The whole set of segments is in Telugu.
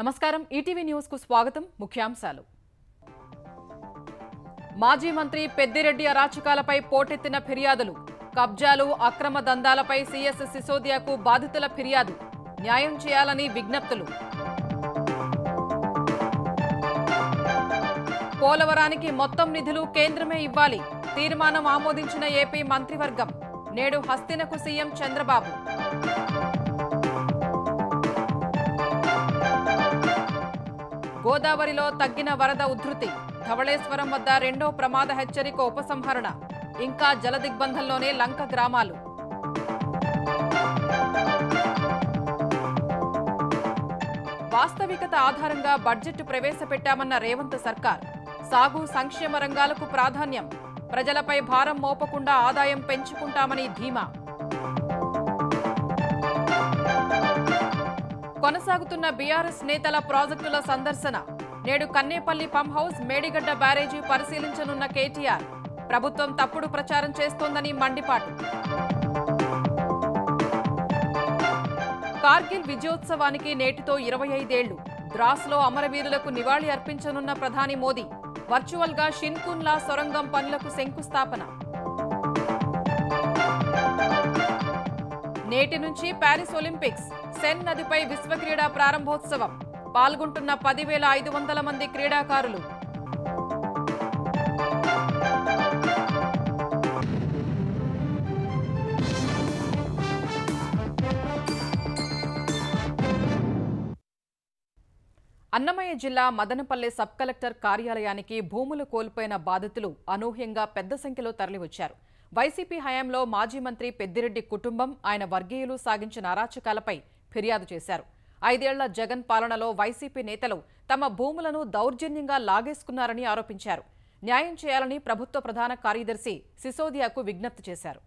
నమస్కారం ఈటీవీ న్యూస్ కు స్వాగతం ముఖ్యాంశాలు మాజీ మంత్రి పెద్దిరెడ్డి అరాచకాలపై పోటెత్తిన ఫిర్యాదులు కబ్జాలు అక్రమ దందాలపై సీఎస్ సిసోదియాకు బాధితుల ఫిర్యాదు న్యాయం చేయాలని విజ్ఞప్తులు పోలవరానికి మొత్తం నిధులు కేంద్రమే ఇవ్వాలి తీర్మానం ఆమోదించిన ఏపీ మంత్రివర్గం నేడు హస్తినకు సీఎం చంద్రబాబు గోదావరిలో తగ్గిన వరద ఉధృతి ధవళేశ్వరం వద్ద రెండో ప్రమాద హెచ్చరిక ఉపసంహరణ ఇంకా జలదిగ్బంధంలోనే లంక గ్రామాలు వాస్తవికత ఆధారంగా బడ్జెట్ ప్రవేశపెట్టామన్న రేవంత్ సర్కార్ సాగు సంక్షేమ రంగాలకు ప్రాధాన్యం ప్రజలపై భారం మోపకుండా ఆదాయం పెంచుకుంటామని ధీమా కొనసాగుతున్న బీఆర్ఎస్ నేతల ప్రాజెక్టుల సందర్శన నేడు కన్నేపల్లి పంప్ హౌస్ మేడిగడ్డ బ్యారేజీ పరిశీలించనున్న కేటీఆర్ ప్రభుత్వం తప్పుడు ప్రచారం చేస్తోందని మండిపాటు కార్గిల్ విజయోత్సవానికి నేటితో 25 ఏళ్లు ద్రాస్లో అమరవీరులకు నివాళి అర్పించనున్న ప్రధాని మోదీ వర్చువల్ గా షిన్కున్లా సొరంగం పనులకు శంకుస్థాపన నేటి నుంచి ప్యారిస్ ఒలింపిక్స్ సెన్ నదిపై విశ్వక్రీడా ప్రారంభోత్సవం పాల్గొంటున్న 10,500 మంది క్రీడాకారులు అన్నమయ్య జిల్లా మదనపల్లె సబ్ కలెక్టర్ కార్యాలయానికి భూములు కోల్పోయిన బాధితులు అనూహ్యంగా పెద్ద సంఖ్యలో తరలివచ్చారు వైసీపీ హయాంలో మాజీ మంత్రి పెద్దిరెడ్డి కుటుంబం ఆయన వర్గీయులు సాగించిన అరాచకాలపై ఫిర్యాదు చేశారు 5 ఏళ్ల జగన్ పాలనలో వైసీపీ నేతలు తమ భూములను దౌర్జన్యంగా లాగేసుకున్నారని ఆరోపించారు న్యాయం చేయాలని ప్రభుత్వ ప్రధాన కార్యదర్శి సిసోదియాకు విజ్ఞప్తి చేశారు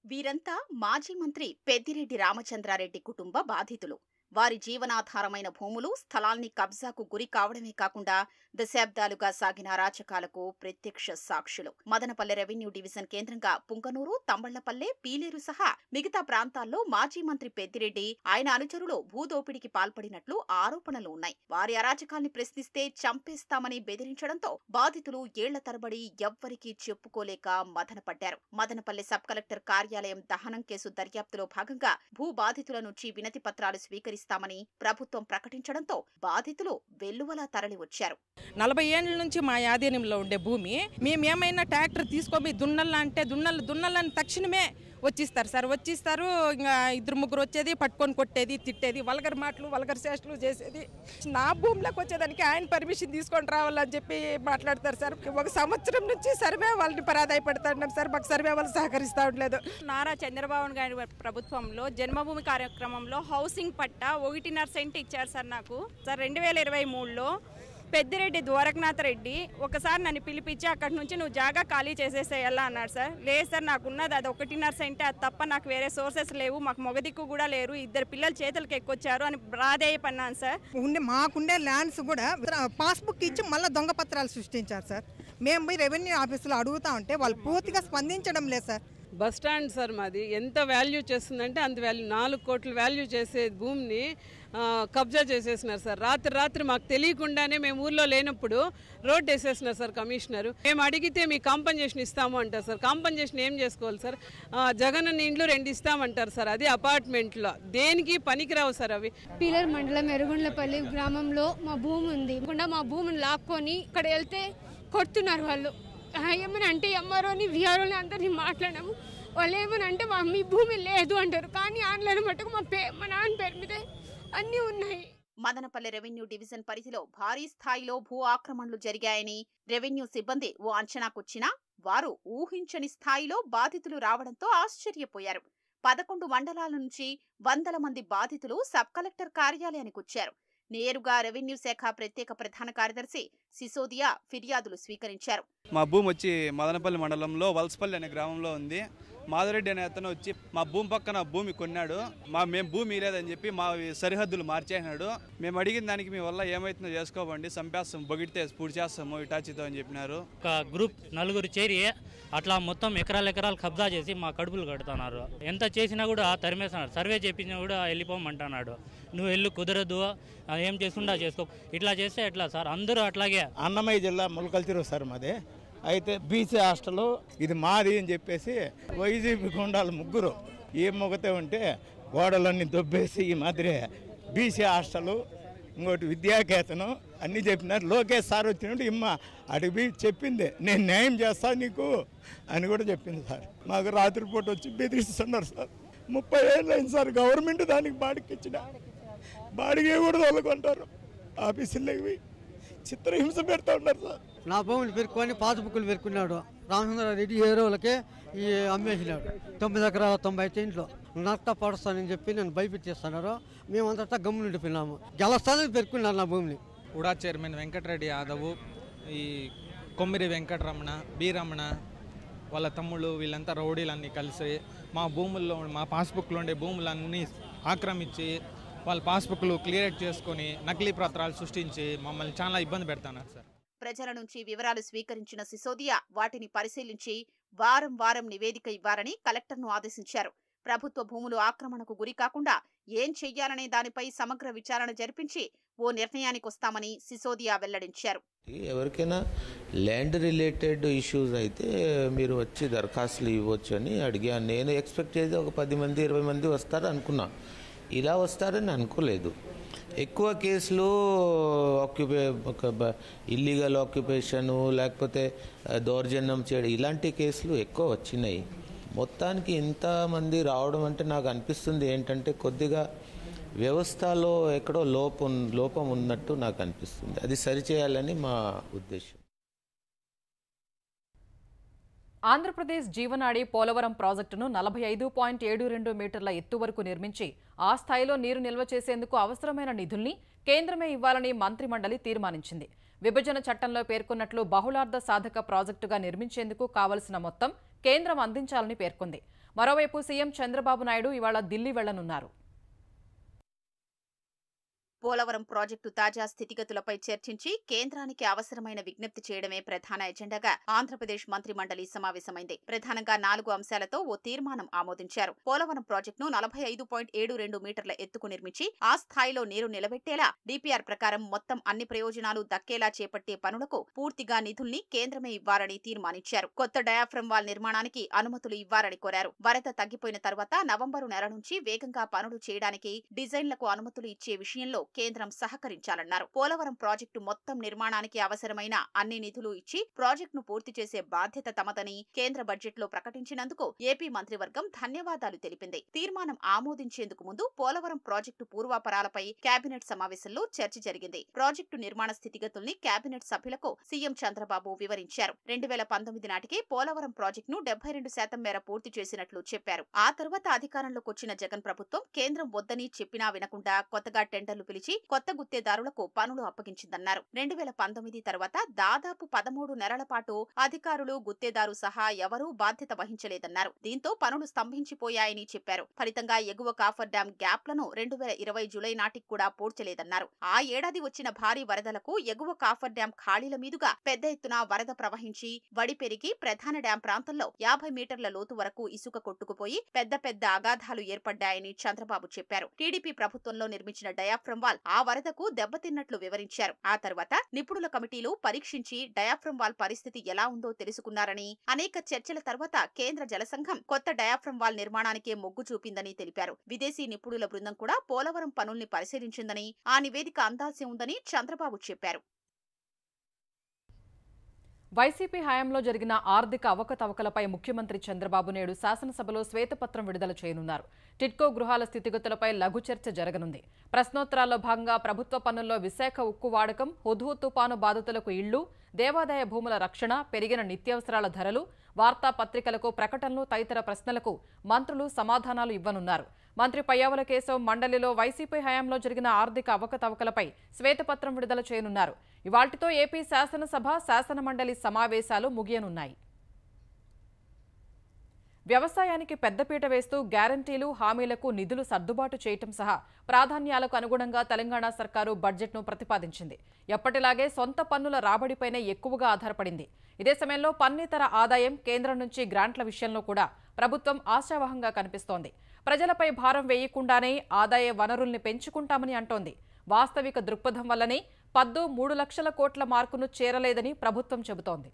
వీరంతా మాజీ మంత్రి పెద్దిరెడ్డి రామచంద్రారెడ్డి కుటుంబ బాధితులు వారి జీవనాధారమైన భూములు స్థలాల్ని కబ్జాకు గురి కావడమే కాకుండా దశాబ్దాలుగా సాగిన అరాచకాలకు ప్రత్యక్ష సాక్షులు మదనపల్లె రెవెన్యూ డివిజన్ కేంద్రంగా పుంగనూరు తంబళ్లపల్లె పీలేరు సహా మిగతా ప్రాంతాల్లో మాజీ మంత్రి పెద్దిరెడ్డి ఆయన అనుచరులు భూదోపిడికి పాల్పడినట్లు ఆరోపణలు ఉన్నాయి వారి అరాచకాల్ని ప్రశ్నిస్తే చంపేస్తామని బెదిరించడంతో బాధితులు ఏళ్ల తరబడి ఎవ్వరికీ చెప్పుకోలేక మదనపడ్డారు మదనపల్లె సబ్ కలెక్టర్ కార్యాలయం దహనం కేసు దర్యాప్తులో భాగంగా భూ బాధితుల నుంచి వినతి పత్రాలు స్వీకరిస్తామని ప్రభుత్వం ప్రకటించడంతో బాధితులు వెల్లువలా తరలివచ్చారు 40 ఏళ్ల నుంచి మా ఆధీనంలో ఉండే భూమి మేమేమైనా ట్రాక్టర్ తీసుకొని దున్నలంటే దున్నలని తక్షణమే వచ్చిస్తారు సార్ వచ్చిస్తారు ఇంకా 2-3 వచ్చేది పట్టుకొని కొట్టేది తిట్టేది వల్గర్ మాటలు వల్గర్ చేష్టలు చేసేది నా భూమిలోకి వచ్చేదానికి ఆయన పర్మిషన్ తీసుకొని రావాలని చెప్పి మాట్లాడతారు సార్ 1 సంవత్సరం నుంచి సర్వే వాళ్ళని పరాదాయపడుతున్నాం సార్ మాకు సర్వే వాళ్ళు సహకరిస్తూ ఉండలేదు నారా చంద్రబాబు గారి ప్రభుత్వంలో జన్మభూమి కార్యక్రమంలో హౌసింగ్ పట్టా 1.5 సెంట్ ఇచ్చారు సార్ నాకు సార్ 2023లో పెద్దిరెడ్డి ద్వారకనాథ్ రెడ్డి ఒకసారి నన్ను పిలిపించి అక్కడి నుంచి నువ్వు జాగా ఖాళీ చేసేసేయాలా అన్నాడు సార్ లేదు సార్ నాకున్నది అది 1.5 సెంట్ అది తప్ప నాకు వేరే సోర్సెస్ లేవు మాకు మొగదిక్కు కూడా లేరు 2 పిల్లలు చేతులకు ఎక్కొచ్చారు అని ప్రాధేయపడినాను సార్ మాకుండే ల్యాండ్స్ కూడా పాస్బుక్ ఇచ్చి మళ్ళీ దొంగ పత్రాలు సృష్టించారు సార్ మేము పోయి రెవెన్యూ ఆఫీసులో అడుగుతా ఉంటే వాళ్ళు పూర్తిగా స్పందించడం లేదు సార్ బస్ స్టాండ్ సార్ మాది ఎంత వాల్యూ చేస్తుందంటే అంత వాల్యూ 4 కోట్ల వాల్యూ చేసే భూమిని కబ్జా చేసేసినారు సార్ రాత్రి మాకు తెలియకుండానే మేము ఊర్లో లేనప్పుడు రోడ్ వేసేసినారు సార్ కమిషనరు మేము అడిగితే మీకు కాంపన్సేషన్ ఇస్తాము అంటారు సార్ కాంపన్సేషన్ ఏం చేసుకోవాలి సార్ జగన్ అన్న ఇండ్లు 2 ఇస్తామంటారు సార్ అది అపార్ట్మెంట్లో దేనికి పనికిరావు సార్ అవి పీలర్ మండలం ఎరుగుండ్లపల్లి గ్రామంలో మా భూమి ఉంది మా భూమిని లాక్కొని ఇక్కడ వెళ్తే కొడుతున్నారు వాళ్ళు ఏమని అంటే ఎంఆర్ఓని విఆర్ఓని అందరినీ మాట్లాడాము వాళ్ళు ఏమని అంటే మీ భూమి లేదు అంటారు కానీ ఆన్లైన్ మట్టుకు మా నాన్న పేరు మీద అన్నీ ఉన్నాయి మదనపల్లె రెవెన్యూ డివిజన్ పరిధిలో భారీ స్థాయిలో భూ ఆక్రమణలు జరిగాయని రెవెన్యూ సిబ్బంది ఓ అంచనాకొచ్చినా వారు ఊహించని స్థాయిలో బాధితులు రావడంతో ఆశ్చర్యపోయారు 11 మండలాల నుంచి 100 మంది బాధితులు సబ్ కలెక్టర్ కార్యాలయానికి వచ్చారు నేరుగా రెవెన్యూ శాఖ ప్రత్యేక ప్రధాన కార్యదర్శి సిసోదియా ఫిర్యాదులు స్వీకరించారు మా భూమి వచ్చి మదనపల్లి మండలంలో వలసపల్లి అనే గ్రామంలో ఉంది మాధవరెడ్డి అనే అతను వచ్చి మా భూమి పక్కన భూమి కొన్నాడు, మేము భూమి లేదని చెప్పి మా సరిహద్దులు మార్చేసినాడు. మేము అడిగిన దానికి మీ వల్ల ఏమైతుందో చేసుకోవండి, చంపేస్తాం, బొగిడితే పూర్తి చేస్తాము ఇటాచితో అని చెప్పినారు. ఒక గ్రూప్ నలుగురు చేరి అట్లా మొత్తం ఎకరాలు కబ్జా చేసి మా కడుపులు కడుతున్నారు. ఎంత చేసినా కూడా తరిమేస్తున్నారు. సర్వే చేపించినా కూడా వెళ్ళిపోమంటున్నాడు. నువ్వు వెళ్ళు, కుదరదు, ఏం చేసుకుంటా చేసుకో. ఇట్లా చేస్తే ఎట్లా సార్? అందరూ అట్లాగే. అన్నమయ్య జిల్లా ములకల్తిరు సార్ మాది. అయితే బీసీ హాస్టల్ ఇది మాది అని చెప్పేసి వైసీపీ గుండాలు ముగ్గురు ఏం మొగతే ఉంటే గోడలన్నీ దొబ్బేసి ఈ మాదిరే బీసీ హాస్టల్, ఇంకోటి విద్యాకేతనం అన్నీ చెప్పినారు. లోకేష్ సార్ వచ్చినట్టు ఇమ్మ అడిగి చెప్పింది, నేను న్యాయం చేస్తాను నీకు అని కూడా చెప్పింది సార్. మాకు రాత్రిపూట వచ్చి బెదిరిస్తున్నారు సార్. 30 ఏళ్ళు అయింది సార్ గవర్నమెంట్ దానికి బాడికి ఇచ్చిన, బాడిగే కూడా తోలుకుంటారు. ఆఫీసులకి చిత్రహింస పెడతా ఉన్నారు సార్. నా భూములు పెరుక్కొని పాస్బుక్లు పెరుక్కున్నాడు. రామచంద్రారెడ్డి హీరోలకే ఈ అమ్మేసినాడు. 9 ఎకరాల 90 సెంట్లు నష్ట పడుస్తానని చెప్పి నేను భయపెట్టిస్తున్నారు. మేమంతా గమ్మునుండిపోయినాము. గెలస్తానని పెరుక్కున్నారు నా భూమిని. ఉడా చైర్మన్ వెంకటరెడ్డి యాదవ్, ఈ కొమ్మిరి వెంకటరమణ, బి రమణ వాళ్ళ తమ్ముళ్ళు వీళ్ళంతా రౌడీలన్నీ కలిసి మా భూముల్లో, మా పాస్బుక్లో ఉండే భూములన్నీ ఆక్రమించి వాళ్ళ పాస్బుక్లు క్లియర్ చేసుకొని నకిలీ పత్రాలు సృష్టించి మమ్మల్ని చాలా ఇబ్బంది పెడతాన్నారు సార్. ప్రజల నుంచి వివరాలు స్వీకరించిన సిసోదియా వాటిని పరిశీలించి వారం నివేదిక ఇవ్వాలని కలెక్టర్ను ఆదేశించారు. ప్రభుత్వ భూములు ఆక్రమణకు గురి కాకుండా ఏం చెయ్యాలనే దానిపై సమగ్ర విచారణ జరిపించి ఓ నిర్ణయానికి వస్తామని సిసోదియా వెల్లడించారు. ఎవరికైనా ల్యాండ్ రిలేటెడ్ ఇష్యూస్ అయితే మీరు వచ్చి దరఖాస్తులు ఇవ్వచ్చు అని అడిగాను. నేను ఎక్స్పెక్ట్ చేసి ఒక 10 మంది 20 మంది వస్తారు అనుకున్నా. ఇలా వస్తారని అనుకోలేదు. ఎక్కువ కేసులు ఇల్లీగల్ ఆక్యుపేషను లేకపోతే దౌర్జన్యం చేయడం ఇలాంటి కేసులు ఎక్కువ వచ్చినాయి. మొత్తానికి ఇంతమంది రావడం అంటే నాకు అనిపిస్తుంది ఏంటంటే కొద్దిగా వ్యవస్థలో ఎక్కడో లోపం ఉన్నట్టు నాకు అనిపిస్తుంది. అది సరిచేయాలని మా ఉద్దేశం. ఆంధ్రప్రదేశ్ జీవనాడి పోలవరం ప్రాజెక్టును 45.72 మీటర్ల ఎత్తు వరకు నిర్మించి ఆ స్థాయిలో నీరు నిల్వ చేసేందుకు అవసరమైన నిధుల్ని కేంద్రమే ఇవ్వాలని మంత్రిమండలి తీర్మానించింది. విభజన చట్టంలో పేర్కొన్నట్లు బహుళార్థ సాధక ప్రాజెక్టుగా నిర్మించేందుకు కావలసిన మొత్తం కేంద్రం అందించాలని పేర్కొంది. మరోవైపు సీఎం చంద్రబాబు నాయుడు ఇవాళ ఢిల్లీ వెళ్లనున్నారు. పోలవరం ప్రాజెక్టు తాజా స్థితిగతులపై చర్చించి కేంద్రానికి అవసరమైన విజ్ఞప్తి చేయడమే ప్రధాన ఎజెండాగా ఆంధ్రప్రదేశ్ మంత్రి మండలి సమావేశమైంది. ప్రధానంగా 4 అంశాలతో ఓ తీర్మానం ఆమోదించారు. పోలవరం ప్రాజెక్టును 45.72 మీటర్ల ఎత్తుకు నిర్మించి ఆ స్థాయిలో నీరు నిలబెట్టేలా డీపీఆర్ ప్రకారం మొత్తం అన్ని ప్రయోజనాలు దక్కేలా చేపట్టే పనులకు పూర్తిగా నిధుల్ని కేంద్రమే ఇవ్వాలని తీర్మానించారు. కొత్త డయాఫ్రమ్ వాల్ నిర్మాణానికి అనుమతులు ఇవ్వాలని కోరారు. వరద తగ్గిపోయిన తర్వాత నవంబరు నెల నుంచి వేగంగా పనులు చేయడానికి డిజైన్లకు అనుమతులు ఇచ్చే విషయంలో కేంద్రం సహకరించాలన్నారు. పోలవరం ప్రాజెక్టు మొత్తం నిర్మాణానికి అవసరమైన అన్ని నిధులు ఇచ్చి ప్రాజెక్టును పూర్తి చేసే బాధ్యత తమదని కేంద్ర బడ్జెట్లో ప్రకటించినందుకు ఏపీ మంత్రివర్గం ధన్యవాదాలు తెలిపింది. తీర్మానం ఆమోదించేందుకు ముందు పోలవరం ప్రాజెక్టు పూర్వాపరాలపై కేబినెట్ సమావేశంలో చర్చ జరిగింది. ప్రాజెక్టు నిర్మాణ స్థితిగతుల్ని కేబినెట్ సభ్యులకు సీఎం చంద్రబాబు వివరించారు. 2019 నాటికి పోలవరం ప్రాజెక్టును 72% మేర పూర్తి చేసినట్లు చెప్పారు. ఆ తర్వాత అధికారంలోకి వచ్చిన జగన్ ప్రభుత్వం కేంద్రం వద్దని చెప్పినా వినకుండా కొత్తగా టెండర్లు పిలిచి కొత్త గుత్తేదారులకు పనులు అప్పగించిందన్నారు. 2019 తర్వాత దాదాపు 13 నెలల పాటు అధికారులు, గుత్తేదారు సహా ఎవరూ బాధ్యత వహించలేదన్నారు. దీంతో పనులు స్తంభించిపోయాయని చెప్పారు. ఫలితంగా ఎగువ కాఫర్ డ్యాం గ్యాప్లను 2020 జూలై నాటికి కూడా పూడ్చలేదన్నారు. ఆ ఏడాది వచ్చిన భారీ వరదలకు ఎగువ కాఫర్ డ్యాం ఖాళీల మీదుగా పెద్ద ఎత్తున వరద ప్రవహించి వడి పెరిగి ప్రధాన డ్యాం ప్రాంతంలో 50 మీటర్ల లోతు వరకు ఇసుక కొట్టుకుపోయి పెద్ద అగాధాలు ఏర్పడ్డాయని చంద్రబాబు చెప్పారు. టీడీపీ ప్రభుత్వంలో నిర్మించిన డయాఫ్రమ్ వాల్ ఆ వరదకు దెబ్బతిన్నట్లు వివరించారు. ఆ తర్వాత నిపుణుల కమిటీలు పరీక్షించి డయాఫ్రమ్ వాల్ పరిస్థితి ఎలా ఉందో తెలుసుకున్నారని, అనేక చర్చల తర్వాత కేంద్ర జలసంఘం కొత్త డయాఫ్రమ్ వాల్ నిర్మాణానికే మొగ్గు చూపిందని తెలిపారు. విదేశీ నిపుణుల బృందం కూడా పోలవరం పనుల్ని పరిశీలించిందని, ఆ నివేదిక అందాల్సి ఉందని చంద్రబాబు చెప్పారు. వైసీపీ హయాంలో జరిగిన ఆర్థిక అవకతవకలపై ముఖ్యమంత్రి చంద్రబాబు నాయుడు శాసనసభలో శ్వేతపత్రం విడుదల చేయనున్నారు. టిడ్కో గృహాల స్థితిగతులపై లఘు చర్చ జరగనుంది. ప్రశ్నోత్తరాల్లో భాగంగా ప్రభుత్వ పనుల్లో విశాఖ ఉక్కు వాడకం, హుద్హుద్ తుపాను బాధితులకు ఇళ్లు, దేవాదాయ భూముల రక్షణ, పెరిగిన నిత్యావసరాల ధరలు, వార్తాపత్రికలకు ప్రకటనలు తదితర ప్రశ్నలకు మంత్రులు సమాధానాలు ఇవ్వనున్నారు. మంత్రి పయ్యావుల కేశవ్ మండలిలో వైసీపీ హయాంలో జరిగిన ఆర్థిక అవకతవకలపై శ్వేతపత్రం విడుదల చేయనున్నారు. ఇవాల్టితో ఏపీ శాసనసభ, శాసనమండలి సమావేశాలు ముగియనున్నాయి. వ్యవసాయానికి పెద్దపీట వేస్తూ గ్యారంటీలు హామీలకు నిధులు సర్దుబాటు చేయటం సహా ప్రాధాన్యాలకు అనుగుణంగా తెలంగాణ సర్కారు బడ్జెట్ను ప్రతిపాదించింది. ఎప్పటిలాగే సొంత పన్నుల రాబడిపైనే ఎక్కువగా ఆధారపడింది. ఇదే సమయంలో పన్నేతర ఆదాయం, కేంద్రం నుంచి గ్రాంట్ల విషయంలో కూడా ప్రభుత్వం ఆశావహంగా కనిపిస్తోంది. ప్రజలపై భారం వేయకుండానే ఆదాయ వనరుల్ని పెంచుకుంటామని అంటోంది. వాస్తవిక దృక్పథం వల్లనే పద్దు 3 లక్షల కోట్ల మార్కును చేరలేదని ప్రభుత్వం చెబుతోంది.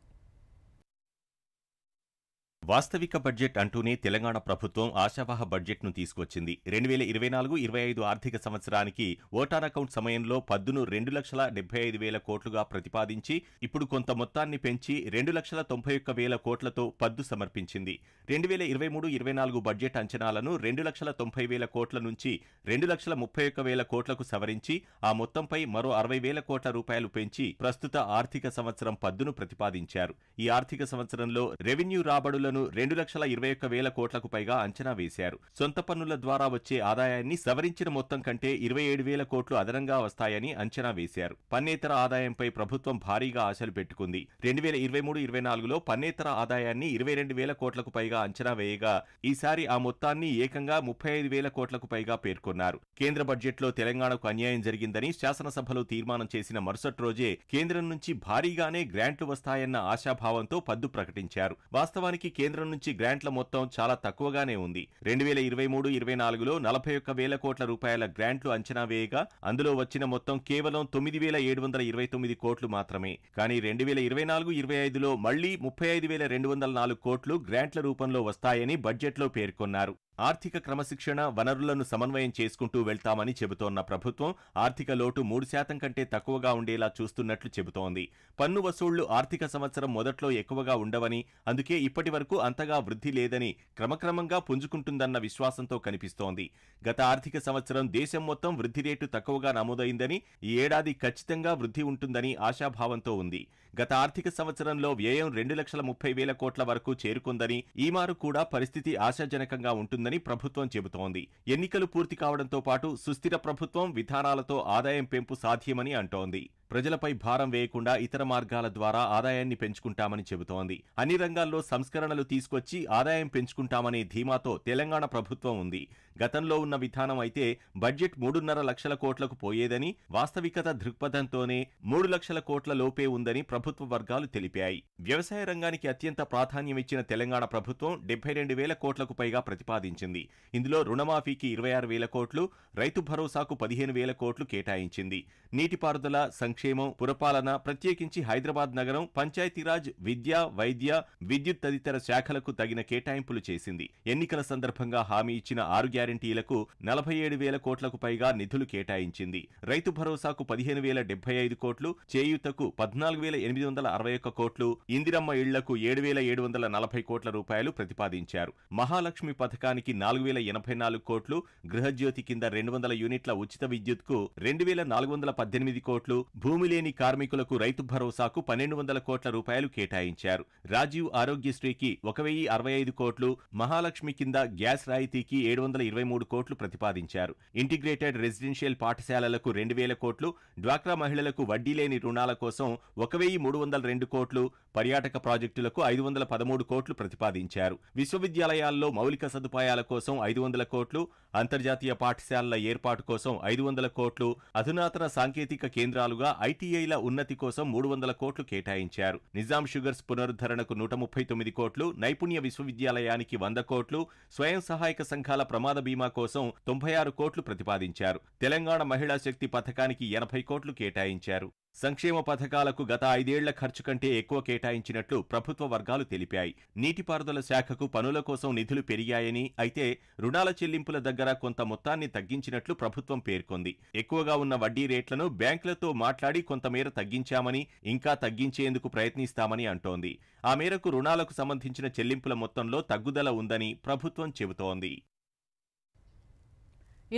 వాస్తవిక బడ్జెట్ అంటూనే తెలంగాణ ప్రభుత్వం ఆశావహ బడ్జెట్ను తీసుకొచ్చింది. 2024-25 ఆర్థిక సంవత్సరానికి ఓటాన్ అకౌంట్ సమయంలో పద్దును 2,75,000 కోట్లుగా ప్రతిపాదించి ఇప్పుడు కొంత మొత్తాన్ని పెంచి 2,91,000 కోట్లతో పద్దు సమర్పించింది. 2023-24 బడ్జెట్ అంచనాలను 2,90,000 కోట్ల నుంచి 2,31,000 కోట్లకు సవరించి ఆ మొత్తంపై మరో 60,000 కోట్ల రూపాయలు పెంచి ప్రస్తుత ఆర్థిక సంవత్సరం పద్దును ప్రతిపాదించారు. ఈ ఆర్థిక సంవత్సరంలో రెవెన్యూ రాబడులను 2,21,000 కోట్లకు పైగా అంచనా వేశారు. సొంత పన్నుల ద్వారా వచ్చే ఆదాయాన్ని సవరించిన మొత్తం కంటే 27,000 కోట్లు అదనంగా వస్తాయని అంచనా వేశారు. పన్నేతర ఆదాయంపై ప్రభుత్వం భారీగా ఆశలు పెట్టుకుంది. 2023-24లో పన్నేతర ఆదాయాన్ని 22,000 కోట్లకు పైగా అంచనా వేయగా ఈసారి ఆ మొత్తాన్ని ఏకంగా 35,000 కోట్లకు పైగా పేర్కొన్నారు. కేంద్ర బడ్జెట్లో తెలంగాణకు అన్యాయం జరిగిందని శాసనసభలో తీర్మానం చేసిన మరుసటి రోజే కేంద్రం నుంచి భారీగానే గ్రాంట్లు వస్తాయన్న ఆశాభావంతో పద్దు ప్రకటించారు. వాస్తవానికి కేంద్రం నుంచి గ్రాంట్ల మొత్తం చాలా తక్కువగానే ఉంది. 2023-24లో 41,000 కోట్ల రూపాయల గ్రాంట్లు అంచనా వేయగా అందులో వచ్చిన మొత్తం కేవలం 9,729 కోట్లు మాత్రమే. కానీ 2024-25లో మళ్లీ 35,204 కోట్లు గ్రాంట్ల రూపంలో వస్తాయని బడ్జెట్లో పేర్కొన్నారు. ఆర్థిక క్రమశిక్షణ, వనరులను సమన్వయం చేసుకుంటూ వెళ్తామని చెబుతోన్న ప్రభుత్వం ఆర్థిక లోటు 3% కంటే తక్కువగా ఉండేలా చూస్తున్నట్లు చెబుతోంది. పన్ను వసూళ్లు ఆర్థిక సంవత్సరం మొదట్లో ఎక్కువగా ఉండవని, అందుకే ఇప్పటి వరకు అంతగా వృద్ధి లేదని క్రమక్రమంగా పుంజుకుంటుందన్న విశ్వాసంతో కనిపిస్తోంది. గత ఆర్థిక సంవత్సరం దేశం మొత్తం వృద్ధి రేటు తక్కువగా నమోదైందని, ఈ ఏడాది ఖచ్చితంగా వృద్ధి ఉంటుందని ఆశాభావంతో ఉంది. గత ఆర్థిక సంవత్సరంలో వ్యయం 2,30,000 కోట్ల వరకు చేరుకుందని, ఈ మారు కూడా పరిస్థితి ఆశాజనకంగా ఉంటుందని ప్రభుత్వం చెబుతోంది. ఎన్నికలు పూర్తి కావడంతో పాటు సుస్థిర ప్రభుత్వం విధానాలతో ఆదాయం పెంపు సాధ్యమని అంటోంది. ప్రజలపై భారం వేయకుండా ఇతర మార్గాల ద్వారా ఆదాయాన్ని పెంచుకుంటామని చెబుతోంది. అన్ని రంగాల్లో సంస్కరణలు తీసుకొచ్చి ఆదాయం పెంచుకుంటామనే ధీమాతో తెలంగాణ ప్రభుత్వం ఉంది. గతంలో ఉన్న విధానం అయితే బడ్జెట్ 3.5 లక్షల కోట్లకు పోయేదని, వాస్తవికత దృక్పథంతోనే 3 లక్షల కోట్ల లోపే ఉందని ప్రభుత్వ వర్గాలు తెలిపాయి. వ్యవసాయ రంగానికి అత్యంత ప్రాధాన్యమిచ్చిన తెలంగాణ ప్రభుత్వం 72,000 కోట్లకు పైగా ప్రతిపాదించింది. ఇందులో రుణమాఫీకి 26,000 కోట్లు, రైతు భరోసాకు 15,000 కోట్లు కేటాయించింది. నీటిపారుదల, సంక్షేమం, పురపాలన, ప్రత్యేకించి హైదరాబాద్ నగరం, పంచాయతీరాజ్, విద్య, వైద్య, విద్యుత్ తదితర శాఖలకు తగిన కేటాయింపులు చేసింది. ఎన్నికల సందర్భంగా హామీ ఇచ్చిన 6 గ్యారంటీలకు 47,000 కోట్లకు పైగా నిధులు కేటాయించింది. రైతు భరోసాకు 15,075 కోట్లు, చేయూతకు 14,861 కోట్లు, ఇందిరమ్మ ఇళ్లకు 7,740 కోట్ల రూపాయలు ప్రతిపాదించారు. మహాలక్ష్మి పథకానికి 4,084 కోట్లు, గృహజ్యోతి కింద 200 యూనిట్ల ఉచిత విద్యుత్కు 2,418 కోట్లు, భూమి లేని కార్మికులకు రైతు భరోసాకు 1,200 కోట్ల రూపాయలు కేటాయించారు. రాజీవ్ ఆరోగ్యశ్రీకి 1,065 కోట్లు, మహాలక్ష్మి కింద గ్యాస్ రాయితీకి 723 కోట్లు ప్రతిపాదించారు. ఇంటిగ్రేటెడ్ రెసిడెన్షియల్ పాఠశాలలకు 2,000 కోట్లు, డ్వాక్రా మహిళలకు వడ్డీ లేని రుణాల కోసం 1,302 కోట్లు, పర్యాటక ప్రాజెక్టులకు 513 కోట్లు ప్రతిపాదించారు. విశ్వవిద్యాలయాల్లో మౌలిక సదుపాయాల కోసం 500 కోట్లు, అంతర్జాతీయ పాఠశాలల ఏర్పాటు కోసం 500 కోట్లు, అధునాతన సాంకేతిక కేంద్రాలుగా ఐటీఐల ఉన్నతి కోసం 300 కోట్లు కేటాయించారు. నిజాం షుగర్స్ పునరుద్ధరణకు 139 కోట్లు, నైపుణ్య విశ్వవిద్యాలయానికి 100 కోట్లు, స్వయం సహాయక సంఘాల ప్రమాద బీమా కోసం 96 కోట్లు ప్రతిపాదించారు. తెలంగాణ మహిళా శక్తి పథకానికి 80 కోట్లు కేటాయించారు. సంక్షేమ పథకాలకు గత 5 ఏళ్ల ఖర్చు కంటే ఎక్కువ కేటాయించినట్లు ప్రభుత్వ వర్గాలు తెలిపాయి. నీటిపారుదల శాఖకు పనుల కోసం నిధులు పెరిగాయని, అయితే రుణాల చెల్లింపుల దగ్గర కొంత మొత్తాన్ని తగ్గించినట్లు ప్రభుత్వం పేర్కొంది. ఎక్కువగా ఉన్న వడ్డీ రేట్లను బ్యాంకులతో మాట్లాడి కొంతమేర తగ్గించామని, ఇంకా తగ్గించేందుకు ప్రయత్నిస్తామని అంటోంది. ఆ మేరకు రుణాలకు సంబంధించిన చెల్లింపుల మొత్తంలో తగ్గుదల ఉందని ప్రభుత్వం చెబుతోంది.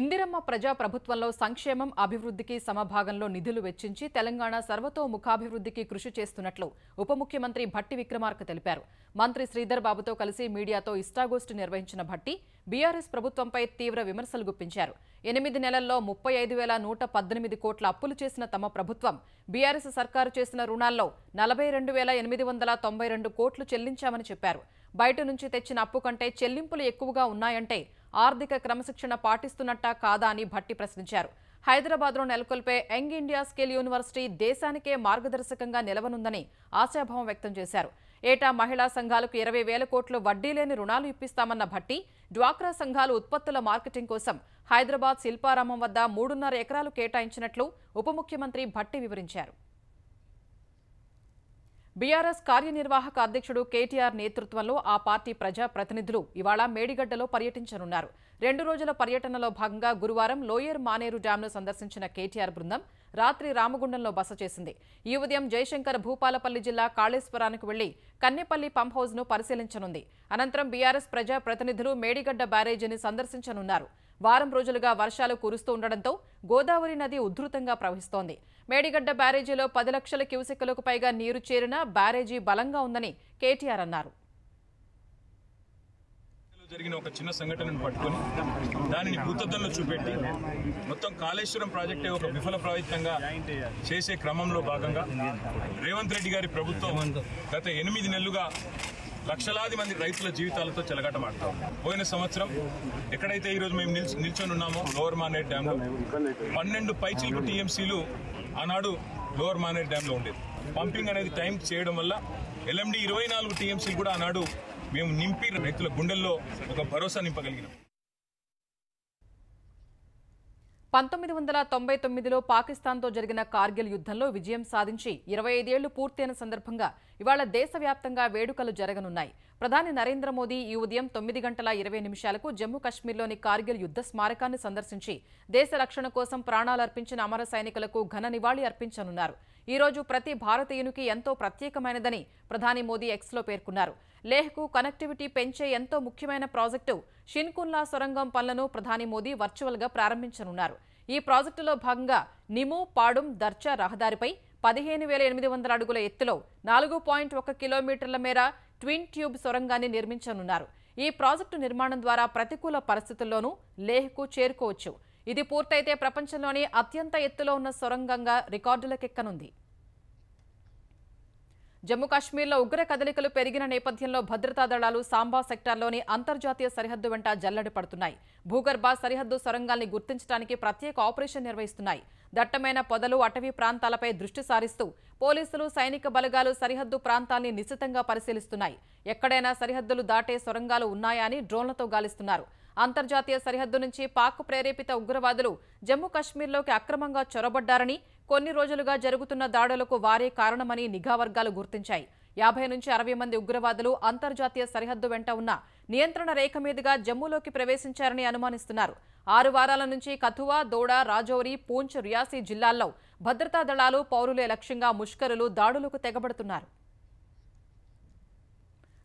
ఇందిరమ్మ ప్రజా ప్రభుత్వంలో సంక్షేమం, అభివృద్ధికి సమభాగంలో నిధులు వెచ్చించి తెలంగాణ సర్వతోముఖాభివృద్ధికి కృషి చేస్తున్నట్లు ఉప ముఖ్యమంత్రి భట్టి విక్రమార్క తెలిపారు. మంత్రి శ్రీధర్ బాబుతో కలిసి మీడియాతో ఇష్టాగోష్ఠి నిర్వహించిన భట్టి బీఆర్ఎస్ ప్రభుత్వంపై తీవ్ర విమర్శలు గుప్పించారు. 8 నెలల్లో 35,118 కోట్ల అప్పులు చేసిన తమ ప్రభుత్వం బీఆర్ఎస్ సర్కారు చేసిన రుణాల్లో 42,892 కోట్లు చెల్లించామని చెప్పారు. బయట నుంచి తెచ్చిన అప్పు కంటే చెల్లింపులు ఎక్కువగా ఉన్నాయంటే ఆర్థిక క్రమశిక్షణ పాటిస్తున్నట్టా కాదా అని భట్టి ప్రశ్నించారు. హైదరాబాద్లో నెలకొల్పే యంగ్ ఇండియా స్కిల్ యూనివర్సిటీ దేశానికే మార్గదర్శకంగా నిలవనుందని ఆశాభావం వ్యక్తం చేశారు. ఏటా మహిళా సంఘాలకు 20,000 కోట్లు వడ్డీ లేని రుణాలు ఇప్పిస్తామన్న భట్టి డ్వాక్రా సంఘాలు ఉత్పత్తుల మార్కెటింగ్ కోసం హైదరాబాద్ శిల్పారామం వద్ద 3.5 ఎకరాలు కేటాయించినట్లు ఉప ముఖ్యమంత్రి భట్టి వివరించారు. బీఆర్ఎస్ కార్యనిర్వాహక అధ్యక్షుడు కేటీఆర్ నేతృత్వంలో ఆ పార్టీ ప్రజా ప్రతినిధులు ఇవాళ మేడిగడ్డలో పర్యటించనున్నారు. 2 రోజుల పర్యటనలో భాగంగా గురువారం లోయర్ మానేరు డ్యాంను సందర్శించిన కేటీఆర్ బృందం రాత్రి రామగుండంలో బస చేసింది. ఈ ఉదయం జయశంకర్ భూపాలపల్లి జిల్లా కాళేశ్వరానికి వెళ్లి కన్నెపల్లి పంప్ హౌస్ ను పరిశీలించనుంది. అనంతరం బీఆర్ఎస్ ప్రజా ప్రతినిధులు మేడిగడ్డ బ్యారేజీని సందర్శించనున్నారు. వారం రోజులుగా వర్షాలు కురుస్తూ ఉండడంతో గోదావరి నది ఉధృతంగా ప్రవహిస్తోంది. మేడిగడ్డ బ్యారేజీలో 10 లక్షల క్యూసెక్కులకు పైగా నీరు చేరినా బ్యారేజీ బలంగా ఉందని కేటీఆర్ అన్నారు. జరిగిన ఒక చిన్న సంఘటనను పట్టుకొని దానిని భూతద్దంలో చూపెట్టి మొత్తం కాళేశ్వరం ప్రాజెక్టే ఒక విఫల ప్రయత్నంగా చేసే క్రమంలో భాగంగా రేవంత్ రెడ్డి గారి ప్రభుత్వం గత 8 నెలలుగా లక్షలాది మంది రైతుల జీవితాలతో చెలగాటమాడతాం. పోయిన సంవత్సరం ఎక్కడైతే ఈరోజు మేము నిల్చొని ఉన్నామో లోవర్ మానేర్ డ్యాంలో 12 పైచిలుకు టీఎంసీలు ఆనాడు లోవర్ మానేర్ డ్యాంలో ఉండేది. పంపింగ్ అనేది టైం చేయడం వల్ల ఎల్ఎండి 24 టీఎంసీలు కూడా ఆనాడు మేము నింపి రైతుల గుండెల్లో ఒక భరోసా నింపగలిగినాం. 1999లో పాకిస్తాన్తో జరిగిన కార్గిల్ యుద్ధంలో విజయం సాధించి 25 ఏళ్లు పూర్తయిన సందర్భంగా ఇవాళ దేశవ్యాప్తంగా వేడుకలు జరగనున్నాయి. ప్రధాని నరేంద్ర మోదీ ఈ ఉదయం 9:20 జమ్మూ కశ్మీర్లోని కార్గిల్ యుద్ధ స్మారకాన్ని సందర్శించి దేశ రక్షణ కోసం ప్రాణాలర్పించిన అమర సైనికులకు ఘన నివాళి అర్పించనున్నారు. ఈ రోజు ప్రతి భారతీయునికి ఎంతో ప్రత్యేకమైనదని ప్రధాని మోదీ ఎక్స్లో పేర్కొన్నారు. లేహ్కు కనెక్టివిటీ పెంచే ఎంతో ముఖ్యమైన ప్రాజెక్టు షిన్కున్లా సొరంగం పనులను ప్రధాని మోదీ వర్చువల్గా ప్రారంభించనున్నారు. ఈ ప్రాజెక్టులో భాగంగా నిము పాడుం దర్చా రహదారిపై 15,800 అడుగుల ఎత్తులో 4.1 కిలోమీటర్ల మేర ట్విన్ ట్యూబ్ సొరంగాన్ని నిర్మించనున్నారు. ఈ ప్రాజెక్టు నిర్మాణం ద్వారా ప్రతికూల పరిస్థితుల్లోనూ లేహ్కు చేరుకోవచ్చు. ఇది పూర్తయితే ప్రపంచంలోని అత్యంత ఎత్తులో ఉన్న సొరంగంగా రికార్డులకెక్కనుంది. జమ్మూ కాశ్మీర్లో ఉగ్ర కదలికలు పెరిగిన నేపథ్యంలో భద్రతా దళాలు సాంబా సెక్టార్లోని అంతర్జాతీయ సరిహద్దు వెంట జల్లెడ పడుతున్నాయి. భూగర్భ సరిహద్దు సొరంగాల్ని గుర్తించడానికి ప్రత్యేక ఆపరేషన్ నిర్వహిస్తున్నాయి. దట్టమైన పొదలు, అటవీ ప్రాంతాలపై దృష్టి సారిస్తూ పోలీసులు, సైనిక బలగాలు సరిహద్దు ప్రాంతాల్ని నిశితంగా పరిశీలిస్తున్నాయి. ఎక్కడైనా సరిహద్దులు దాటే సొరంగాలు ఉన్నాయా అని డ్రోన్లతో గాలిస్తున్నారు. అంతర్జాతీయ సరిహద్దు నుంచి పాక్ ప్రేరేపిత ఉగ్రవాదులు జమ్మూ కశ్మీర్లోకి అక్రమంగా చొరబడ్డారని, కొన్ని రోజులుగా జరుగుతున్న దాడులకు వారే కారణమని నిఘా వర్గాలు గుర్తించాయి. 50 నుంచి 60 మంది ఉగ్రవాదులు అంతర్జాతీయ సరిహద్దు వెంట ఉన్న నియంత్రణ రేఖ మీదుగా జమ్మూలోకి ప్రవేశించారని అనుమానిస్తున్నారు. 6 వారాల నుంచి కథువా, దోడా, రాజౌరి, పూంచ్, రియాసీ జిల్లాల్లో భద్రతా దళాలు, పౌరులే లక్ష్యంగా ముష్కరులు దాడులకు తెగబడుతున్నారు.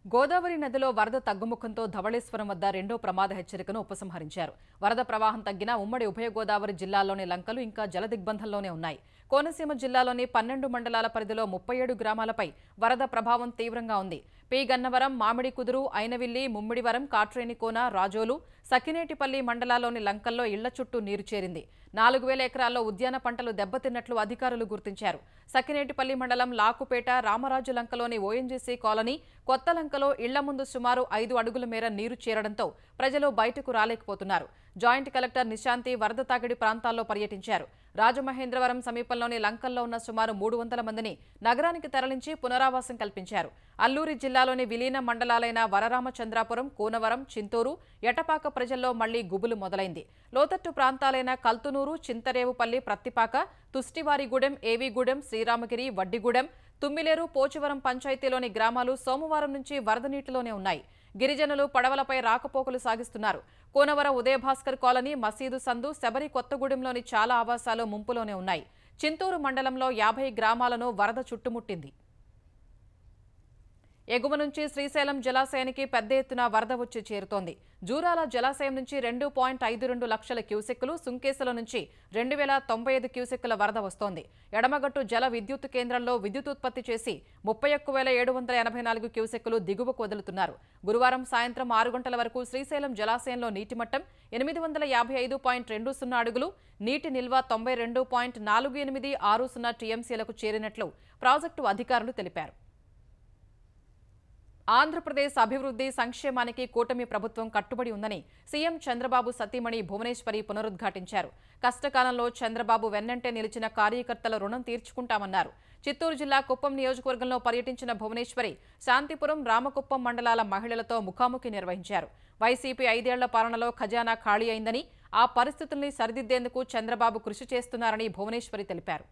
గోదావరి నదిలో వరద తగ్గుముఖంతో ధవళేశ్వరం వద్ద 2వ ప్రమాద హెచ్చరికను ఉపసంహరించారు. వరద ప్రవాహం తగ్గిన ఉమ్మడి ఉభయ గోదావరి జిల్లాల్లోని లంకలు ఇంకా జలదిగ్బంధంలోనే ఉన్నాయి. కోనసీమ జిల్లాలోని 12 మండలాల పరిధిలో 37 గ్రామాలపై వరద ప్రభావం తీవ్రంగా ఉంది. పి గన్నవరం, మామిడి కుదురు, ఐనవిల్లి, ముమ్మిడివరం, కాట్రేనికోన, రాజోలు, సకినేటిపల్లి మండలాల్లోని లంకల్లో ఇళ్ల చుట్టూ నీరు చేరింది. 4,000 ఎకరాల్లో ఉద్యాన పంటలు దెబ్బతిన్నట్లు అధికారులు గుర్తించారు. సకినేటిపల్లి మండలం లాకుపేట, రామరాజు లంకలోని ఓఎన్జీసీ కాలనీ, కొత్త లంకలో ఇళ్ల ముందు సుమారు 5 అడుగుల మేర నీరు చేరడంతో ప్రజలు బయటకు రాలేకపోతున్నారు. జాయింట్ కలెక్టర్ నిశాంతి వరద తాకిడి ప్రాంతాల్లో పర్యటించారు. రాజమహేంద్రవరం సమీపంలోని లంకల్లో ఉన్న సుమారు 300 మందిని నగరానికి తరలించి పునరావాసం కల్పించారు. అల్లూరి జిల్లాలోని విలీన మండలాలైన వరరామచంద్రాపురం, కూనవరం, చింతూరు, ఎటపాక ప్రజల్లో మళ్లీ గుబులు మొదలైంది. లోతట్టు ప్రాంతాలైన కల్తునూరు, చింతరేవుపల్లి, ప్రత్తిపాక, తుష్టివారిగూడెం, ఏవిగూడెం, శ్రీరామగిరి, వడ్డిగూడెం, తుమ్మిలేరు, పోచివరం పంచాయతీలోని గ్రామాలు సోమవారం నుంచి వరద నీటిలోనే ఉన్నాయి. గిరిజనులు పడవలపై రాకపోకలు సాగిస్తున్నారు. కోనవరం ఉదయభాస్కర్ కాలనీ, మసీదు సందు, శబరి కొత్తగూడెంలోని చాలా ఆవాసాలు ముంపులోనే ఉన్నాయి. చింతూరు మండలంలో 50 గ్రామాలను వరద చుట్టుముట్టింది. ఎగువ నుంచి శ్రీశైలం జలాశయానికి పెద్ద ఎత్తున వరద వచ్చి చేరుతోంది. జూరాల జలాశయం నుంచి 2.52 లక్షల క్యూసెక్కులు, సుంకేసుల నుంచి 2,095 క్యూసెక్కుల వరద వస్తోంది. ఎడమగట్టు జల విద్యుత్ కేంద్రంలో విద్యుత్ ఉత్పత్తి చేసి 31,784 క్యూసెక్కులు దిగువకు వదులుతున్నారు. గురువారం సాయంత్రం 6 గంటల వరకు శ్రీశైలం జలాశయంలో నీటి మట్టం 855.20 అడుగులు, నీటి నిల్వ 92.4860 టీఎంసీలకు చేరినట్లు ప్రాజెక్టు అధికారులు తెలిపారు. ఆంధ్రప్రదేశ్ అభివృద్ధి సంక్షేమానికి కూటమి ప్రభుత్వం కట్టుబడి ఉందని సీఎం చంద్రబాబు సతీమణి భువనేశ్వరి పునరుద్ఘాటించారు. కష్టకాలంలో చంద్రబాబు వెన్నంటే నిలిచిన కార్యకర్తల రుణం తీర్చుకుంటామన్నారు. చిత్తూరు జిల్లా కుప్పం నియోజకవర్గంలో పర్యటించిన భువనేశ్వరి శాంతిపురం, రామకుప్పం మండలాల మహిళలతో ముఖాముఖి నిర్వహించారు. వైసీపీ 5 ఏళ్ల పాలనలో ఖజానా ఖాళీ అయిందని, ఆ పరిస్థితుల్ని సరిదిద్దేందుకు చంద్రబాబు కృషి చేస్తున్నారని భువనేశ్వరి తెలిపారు.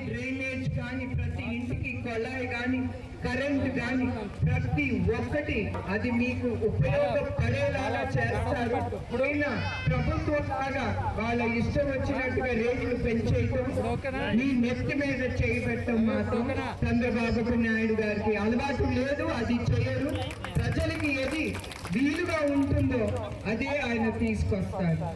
డ్రైనేజ్ కానీ, ప్రతి ఇంటికి కొళాయి కానీ, కరెంట్ కానీ, ప్రతి ఒక్కటి అది మీకు ఉపయోగపడేలాగా చేస్తారు. పోయిన ప్రభుత్వం లాగా వాళ్ళ ఇష్టం వచ్చినట్టుగా రేట్లు పెంచేయటం, మీ నెత్తి మీద చేయబెట్టడం మాత్రం చంద్రబాబు నాయుడు గారికి అలవాటు లేదు. అది చేయరు. ప్రజలకి ఏది వీలుగా ఉంటుందో అదే ఆయన తీసుకొస్తారు.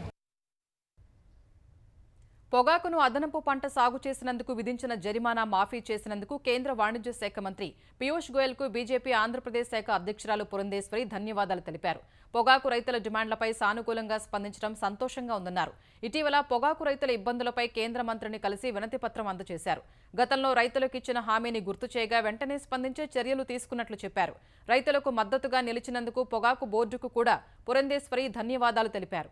పొగాకును అదనపు పంట సాగు చేసినందుకు విధించిన జరిమానా మాఫీ చేసినందుకు కేంద్ర వాణిజ్య శాఖ మంత్రి పీయూష్ గోయల్కు బీజేపీ ఆంధ్రప్రదేశ్ శాఖ అధ్యక్షురాలు పురంధేశ్వరి ధన్యవాదాలు తెలిపారు. పొగాకు రైతుల డిమాండ్లపై సానుకూలంగా స్పందించడం సంతోషంగా ఉందన్నారు. ఇటీవల పొగాకు రైతుల ఇబ్బందులపై కేంద్ర మంత్రిని కలిసి వినతిపత్రం అందజేశారు. గతంలో రైతులకు ఇచ్చిన హామీని గుర్తు చేయగా వెంటనే స్పందించే చర్యలు తీసుకున్నట్లు చెప్పారు. రైతులకు మద్దతుగా నిలిచినందుకు పొగాకు బోర్డుకు కూడా పురంధేశ్వరి ధన్యవాదాలు తెలిపారు.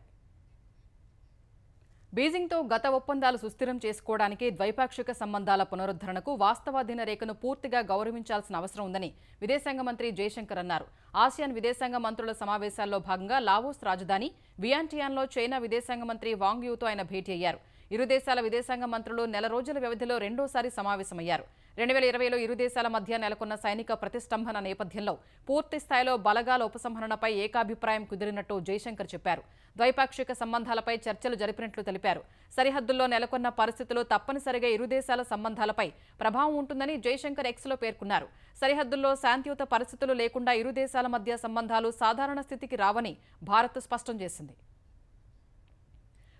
బీజింగ్తో గత ఒప్పందాలు సుస్థిరం చేసుకోవడానికి ద్వైపాక్షిక సంబంధాల పునరుద్ధరణకు వాస్తవాధీన రేఖను పూర్తిగా గౌరవించాల్సిన అవసరం ఉందని విదేశాంగ మంత్రి జయశంకర్ అన్నారు. ఆసియాన్ విదేశాంగ మంత్రుల సమావేశాల్లో భాగంగా లావోస్ రాజధాని వియాంటియాన్లో చైనా విదేశాంగ మంత్రి వాంగ్ యూతో ఆయన భేటీ అయ్యారు. ఇరు దేశాల విదేశాంగ మంత్రులు నెల రోజుల వ్యవధిలో రెండోసారి సమావేశమయ్యారు. 2020లో ఇరు దేశాల మధ్య నెలకొన్న సైనిక ప్రతిష్టంభన నేపథ్యంలో పూర్తి స్థాయిలో బలగాల ఉపసంహరణపై ఏకాభిప్రాయం కుదిరినట్టు జయశంకర్ చెప్పారు. ద్వైపాక్షిక సంబంధాలపై చర్చలు జరిపినట్లు తెలిపారు. సరిహద్దుల్లో నెలకొన్న పరిస్థితులు తప్పనిసరిగా ఇరు దేశాల సంబంధాలపై ప్రభావం ఉంటుందని జయశంకర్ ఎక్స్లో పేర్కొన్నారు. సరిహద్దుల్లో శాంతియుత పరిస్థితులు లేకుండా ఇరు దేశాల మధ్య సంబంధాలు సాధారణ స్థితికి రావని భారత్ స్పష్టం చేసింది.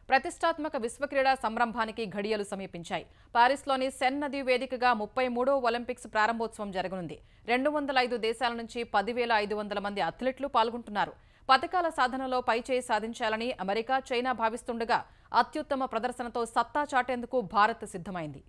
ప్రతిష్టాత్మక విశ్వక్రీడా సంరంభానికి ఘడియలు సమీపించాయి. పారిస్లోని సెన్ నది వేదికగా 33వ ఒలింపిక్స్ ప్రారంభోత్సవం జరగనుంది. 205 దేశాల నుంచి 10,500 మంది అథ్లెట్లు పాల్గొంటున్నారు. పతకాల సాధనలో పైచేయి సాధించాలని అమెరికా, చైనా భావిస్తుండగా అత్యుత్తమ ప్రదర్శనతో సత్తా చాటేందుకు భారత్ సిద్ధమైంది.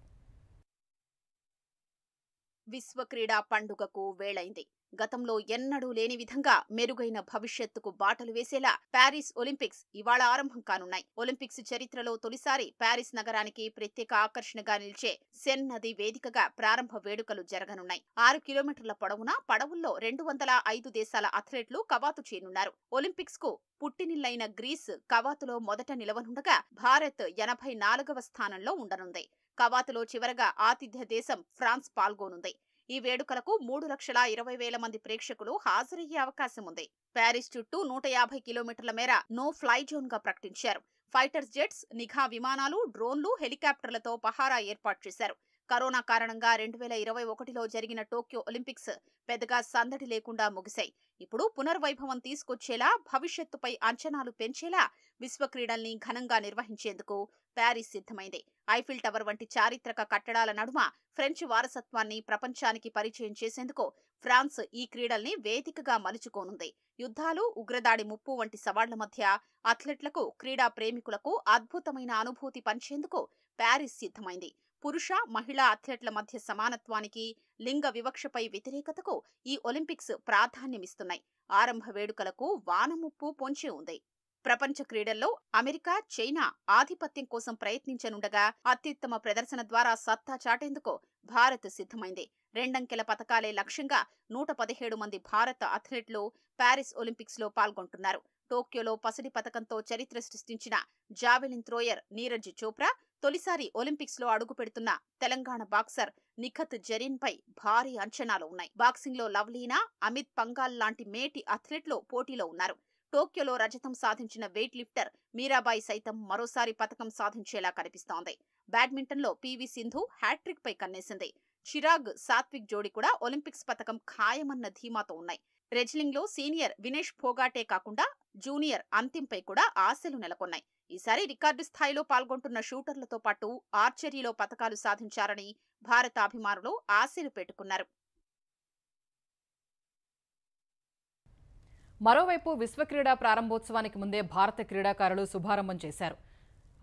విశ్వక్రీడా పండుగకు వేళైంది. గతంలో ఎన్నడూ లేని విధంగా మెరుగైన భవిష్యత్తుకు బాటలు వేసేలా ప్యారిస్ ఒలింపిక్స్ ఇవాళ ఆరంభం కానున్నాయి. ఒలింపిక్స్ చరిత్రలో తొలిసారి ప్యారిస్ నగరానికి ప్రత్యేక ఆకర్షణగా నిలిచే సెన్ నది వేదికగా ప్రారంభ వేడుకలు జరగనున్నాయి. 6 కిలోమీటర్ల పొడవున పడవుల్లో 205 దేశాల అథ్లెట్లు కవాతు చేయనున్నారు. ఒలింపిక్స్ కు పుట్టినిల్లైన గ్రీస్ కవాతులో మొదట నిలవనుండగా భారత్ 84వ స్థానంలో ఉండనుంది. కవాతులో చివరగా ఆతిథ్య దేశం ఫ్రాన్స్ పాల్గొనుంది. ఈ వేడుకలకు 3,20,000 మంది ప్రేక్షకులు హాజరయ్యే అవకాశం ఉంది. ప్యారిస్ చుట్టూ 150 కిలోమీటర్ల మేర నో ఫ్లై జోన్ గా ప్రకటించారు. ఫైటర్స్ జెట్స్, నిఘా విమానాలు, డ్రోన్లు, హెలికాప్టర్లతో పహారా ఏర్పాటు చేశారు. కరోనా కారణంగా 2021లో జరిగిన టోక్యో ఒలింపిక్స్ పెద్దగా సందడి లేకుండా ముగిశాయి. ఇప్పుడు పునర్వైభవం తీసుకొచ్చేలా, భవిష్యత్తుపై అంచనాలు పెంచేలా విశ్వక్రీడల్ని ఘనంగా నిర్వహించేందుకు ప్యారిస్ సిద్ధమైంది. ఐఫిల్ టవర్ వంటి చారిత్రక కట్టడాల నడుమ ఫ్రెంచ్ వారసత్వాన్ని ప్రపంచానికి పరిచయం చేసేందుకు ఫ్రాన్స్ ఈ క్రీడల్ని వేదికగా మలుచుకోనుంది. యుద్ధాలు, ఉగ్రదాడి ముప్పు వంటి సవాళ్ల మధ్య అథ్లెట్లకు, క్రీడా ప్రేమికులకు అద్భుతమైన అనుభూతి పంచేందుకు ప్యారిస్ సిద్ధమైంది. పురుష, మహిళా అథ్లెట్ల మధ్య సమానత్వానికి, లింగ వివక్షపై వ్యతిరేకతకు ఈ ఒలింపిక్స్ ప్రాధాన్యమిస్తున్నాయి. ఆరంభ వేడుకలకు వానముప్పు పొంచి ఉంది. ప్రపంచ క్రీడల్లో అమెరికా, చైనా ఆధిపత్యం కోసం ప్రయత్నించనుండగా అత్యుత్తమ ప్రదర్శన ద్వారా సత్తా చాటేందుకు భారత్ సిద్ధమైంది. 2 అంకెల పతకాలే లక్ష్యంగా 117 మంది భారత అథ్లెట్లు ప్యారిస్ ఒలింపిక్స్ లో పాల్గొంటున్నారు. టోక్యోలో పసిడి పతకంతో చరిత్ర సృష్టించిన జావెలిన్ థ్రోయర్ నీరజ్ చోప్రా, తొలిసారి ఒలింపిక్స్ లో అడుగు పెడుతున్న తెలంగాణ బాక్సర్ నిఖత్ జరీన్ పై భారీ అంచనాలు ఉన్నాయి. బాక్సింగ్ లో లవ్లీనా, అమిత్ పంగాల్ లాంటి మేటి అథ్లెట్లు పోటీలో ఉన్నారు. టోక్యోలో రజతం సాధించిన వెయిట్ లిఫ్టర్ మీరాబాయి సైతం మరోసారి పతకం సాధించేలా కనిపిస్తోంది. బ్యాడ్మింటన్ లో పీవీ సింధు హ్యాట్రిక్ పై కన్నేసింది. చిరాగ్, సాత్విక్ జోడి కూడా ఒలింపిక్స్ పతకం ఖాయమన్న ధీమాతో ఉన్నాయి. రెజ్లింగ్ లో సీనియర్ వినేష్ ఫోగాటే కాకుండా జూనియర్ అంతింపై కూడా ఆశలు నెలకొన్నాయి. ఈసారి రికార్డు స్థాయిలో పాల్గొంటున్న షూటర్లతో పాటు ఆర్చరీలో పతకాలు సాధించారని భారత అభిమానులు ఆశలు పెట్టుకున్నారు. మరోవైపు విశ్వక్రీడా ప్రారంభోత్సవానికి ముందే భారత క్రీడాకారులు శుభారంభం చేశారు.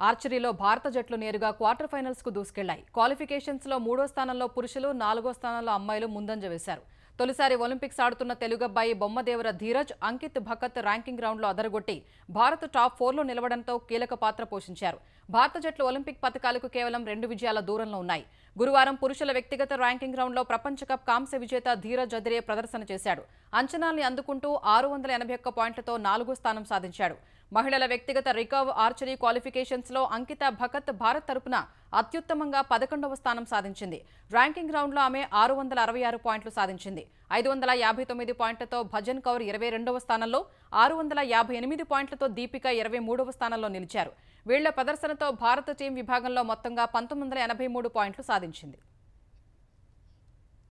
ఆర్చరీలో భారత జట్లు నేరుగా క్వార్టర్ ఫైనల్స్ కు దూసుకెళ్లాయి. క్వాలిఫికేషన్స్ లో 3వ స్థానంలో పురుషులు, 4వ స్థానంలో అమ్మాయిలు ముందంజ వేశారు. తొలిసారి ఒలింపిక్స్ ఆడుతున్న తెలుగబ్బాయి బొమ్మదేవర ధీరజ్, అంకిత్ భకత్ ర్యాంకింగ్ రౌండ్లో అదరగొట్టి భారత్ టాప్ 4లో నిలవడంతో కీలక పాత్ర పోషించారు. భారత జట్లు ఒలింపిక్ పతకాలకు కేవలం 2 విజయాల దూరంలో ఉన్నాయి. గురువారం పురుషుల వ్యక్తిగత ర్యాంకింగ్ రౌండ్లో ప్రపంచ కప్ కాంస్య విజేత ధీరజ్ అదిరే ప్రదర్శన చేశాడు. అంచనాల్ని అందుకుంటూ 681 పాయింట్లతో 4వ స్థానం సాధించాడు. మహిళల వ్యక్తిగత రికర్వ్ ఆర్చరీ క్వాలిఫికేషన్స్ లో అంకిత భకత్ భారత్ తరపున అత్యుత్తమంగా 11వ స్థానం సాధించింది. ర్యాంకింగ్ రౌండ్లో ఆమె 666 పాయింట్లు సాధించింది. 559 పాయింట్లతో భజన్ కౌర్ 22వ స్థానంలో, 658 పాయింట్లతో దీపిక 23వ స్థానంలో నిలిచారు. వీళ్ల ప్రదర్శనతో భారత టీం విభాగంలో మొత్తంగా 1983 పాయింట్లు సాధించింది.